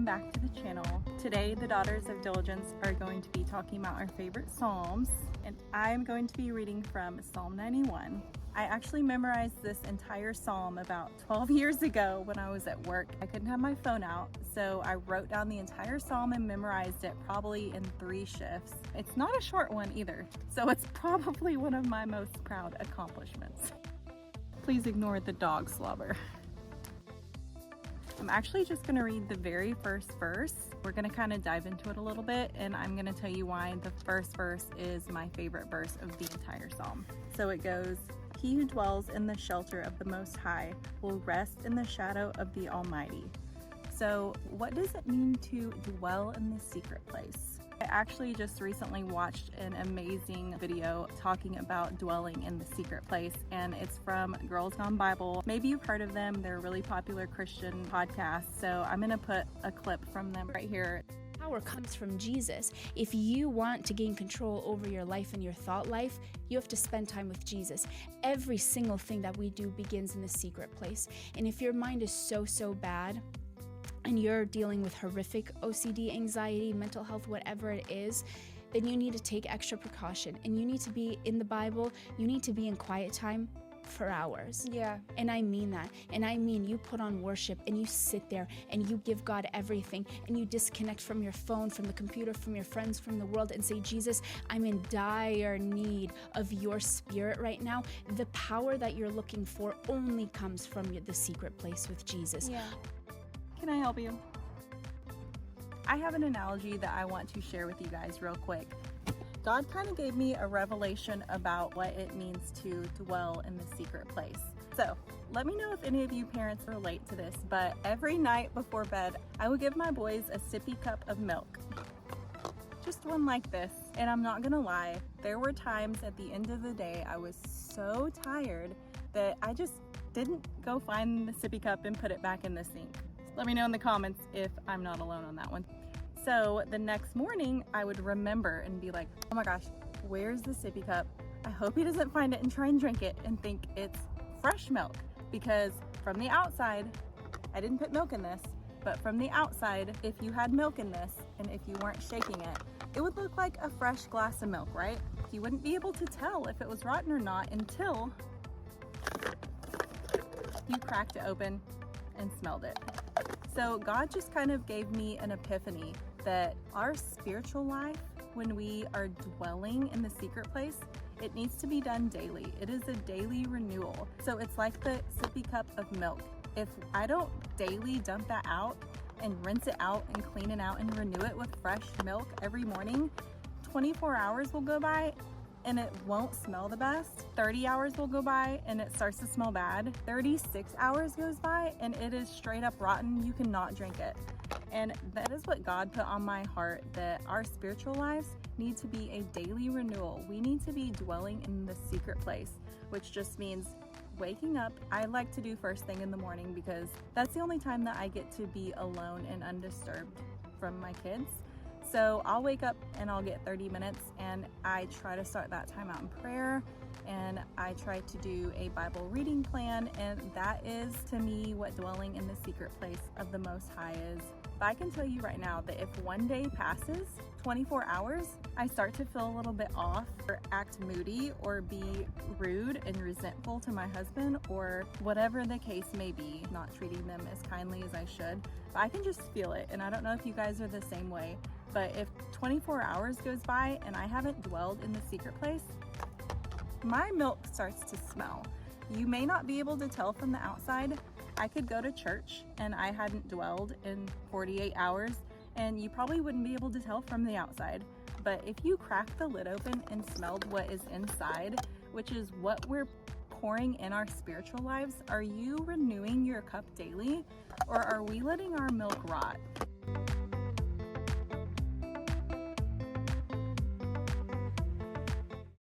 welcome back to the channel. Today, the Daughters of Diligence are going to be talking about our favorite Psalms, and I'm going to be reading from Psalm 91. I actually memorized this entire Psalm about 12 years ago when I was at work. I couldn't have my phone out, so I wrote down the entire Psalm and memorized it probably in 3 shifts. It's not a short one either, so it's probably one of my most proud accomplishments. Please ignore the dog slobber. I'm actually just going to read the very first verse. We're going to kind of dive into it a little bit, and I'm going to tell you why the first verse is my favorite verse of the entire Psalm. So it goes, "He who dwells in the shelter of the Most High will rest in the shadow of the Almighty." So what does it mean to dwell in the secret place? I actually just recently watched an amazing video talking about dwelling in the secret place, and it's from Girls Gone Bible. Maybe you've heard of them. They're a really popular Christian podcast, so I'm gonna put a clip from them right here. Power comes from Jesus. If you want to gain control over your life and your thought life, you have to spend time with Jesus. Every single thing that we do begins in the secret place. And if your mind is so bad, and you're dealing with horrific OCD, anxiety, mental health, whatever it is, then you need to take extra precaution. And you need to be in the Bible. You need to be in quiet time for hours. Yeah. And I mean that. And I mean you put on worship and you sit there and you give God everything and you disconnect from your phone, from the computer, from your friends, from the world, and say, Jesus, I'm in dire need of your spirit right now. The power that you're looking for only comes from the secret place with Jesus. Yeah. Can I help you? I have an analogy that I want to share with you guys real quick. God kind of gave me a revelation about what it means to dwell in the secret place. So let me know if any of you parents relate to this, but every night before bed, I would give my boys a sippy cup of milk. Just one like this. And I'm not gonna lie, there were times at the end of the day I was so tired that I just didn't go find the sippy cup and put it back in the sink. Let me know in the comments if I'm not alone on that one. So the next morning I would remember and be like, oh my gosh, where's the sippy cup? I hope he doesn't find it and try and drink it and think it's fresh milk, because from the outside, I didn't put milk in this, but from the outside, if you had milk in this and if you weren't shaking it, it would look like a fresh glass of milk, right? You wouldn't be able to tell if it was rotten or not until you cracked it open and smelled it. So God just kind of gave me an epiphany that our spiritual life, when we are dwelling in the secret place, it needs to be done daily. It is a daily renewal. So it's like the sippy cup of milk. If I don't daily dump that out and rinse it out and clean it out and renew it with fresh milk every morning, 24 hours will go by and it won't smell the best. 30 hours will go by and it starts to smell bad. 36 hours goes by and it is straight up rotten. You cannot drink it. And that is what God put on my heart, that our spiritual lives need to be a daily renewal. We need to be dwelling in the secret place, which just means waking up. I like to do first thing in the morning because that's the only time that I get to be alone and undisturbed from my kids. So I'll wake up and I'll get 30 minutes and I try to start that time out in prayer, and I try to do a Bible reading plan, and that is to me what dwelling in the secret place of the Most High is. But I can tell you right now that if one day passes, 24 hours, I start to feel a little bit off or act moody or be rude and resentful to my husband or whatever the case may be, not treating them as kindly as I should. But I can just feel it, and I don't know if you guys are the same way. But if 24 hours goes by and I haven't dwelled in the secret place, my milk starts to smell. You may not be able to tell from the outside. I could go to church and I hadn't dwelled in 48 hours and you probably wouldn't be able to tell from the outside. But if you crack the lid open and smelled what is inside, which is what we're pouring in our spiritual lives, are you renewing your cup daily, or are we letting our milk rot?